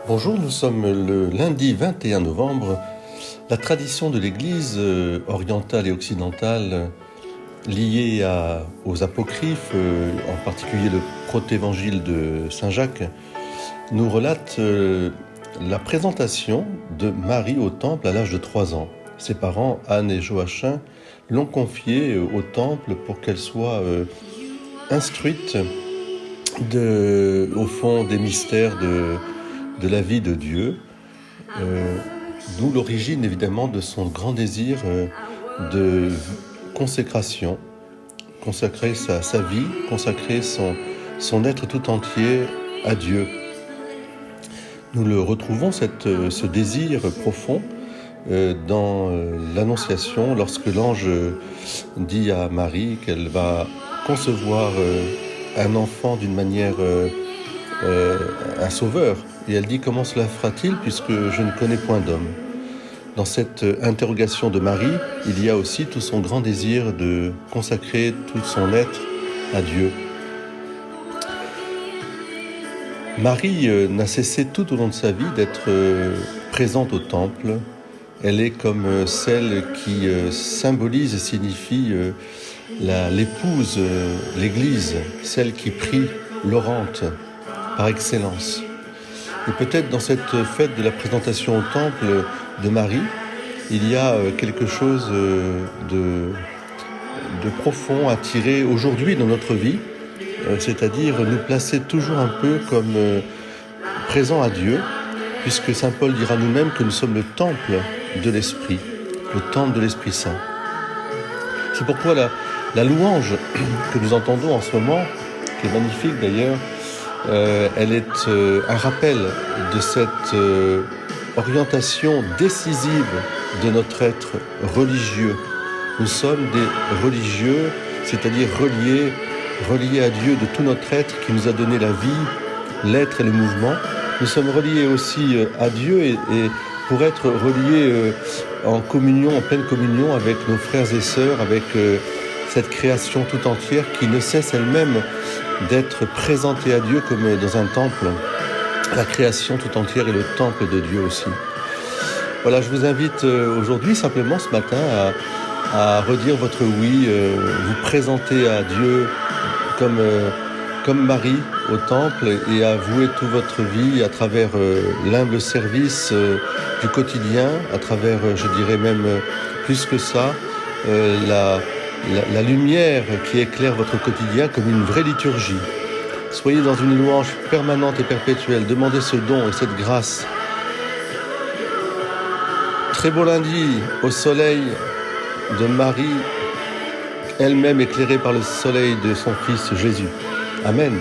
Bonjour, nous sommes le lundi 21 novembre. La tradition de l'Église orientale et occidentale liée aux apocryphes, en particulier le protévangile de Saint Jacques, nous relate la présentation de Marie au temple à l'âge de 3 ans. Ses parents, Anne et Joachim, l'ont confiée au temple pour qu'elle soit instruite au fond des mystères de la vie de Dieu, d'où l'origine évidemment de son grand désir de consécration, consacrer sa vie, consacrer son être tout entier à Dieu. Nous le retrouvons, ce désir profond dans l'Annonciation, lorsque l'ange dit à Marie qu'elle va concevoir un enfant d'une manière, un sauveur. Et elle dit « Comment cela fera-t-il puisque je ne connais point d'homme ?» Dans cette interrogation de Marie, il y a aussi tout son grand désir de consacrer tout son être à Dieu. Marie n'a cessé tout au long de sa vie d'être présente au temple. Elle est comme celle qui symbolise et signifie l'épouse, l'Église, celle qui prie, l'orante par excellence. Et peut-être dans cette fête de la présentation au temple de Marie, il y a quelque chose de profond à tirer aujourd'hui dans notre vie, c'est-à-dire nous placer toujours un peu comme présents à Dieu, puisque Saint Paul dira nous-mêmes que nous sommes le temple de l'Esprit, le temple de l'Esprit Saint. C'est pourquoi la louange que nous entendons en ce moment, qui est magnifique d'ailleurs, elle est un rappel de cette orientation décisive de notre être religieux. Nous sommes des religieux, c'est-à-dire reliés à Dieu de tout notre être qui nous a donné la vie, l'être et le mouvement. Nous sommes reliés aussi à Dieu et pour être reliés en communion, en pleine communion avec nos frères et sœurs, avec cette création tout entière qui ne cesse elle-même d'être présentée à Dieu comme dans un temple. La création tout entière est le temple de Dieu aussi. Voilà, je vous invite aujourd'hui, simplement ce matin, à redire votre oui, vous présenter à Dieu comme Marie au temple et à vouer toute votre vie à travers l'humble service du quotidien, à travers, je dirais même plus que ça, la lumière qui éclaire votre quotidien comme une vraie liturgie. Soyez dans une louange permanente et perpétuelle. Demandez ce don et cette grâce. Très beau lundi au soleil de Marie, elle-même éclairée par le soleil de son Fils Jésus. Amen.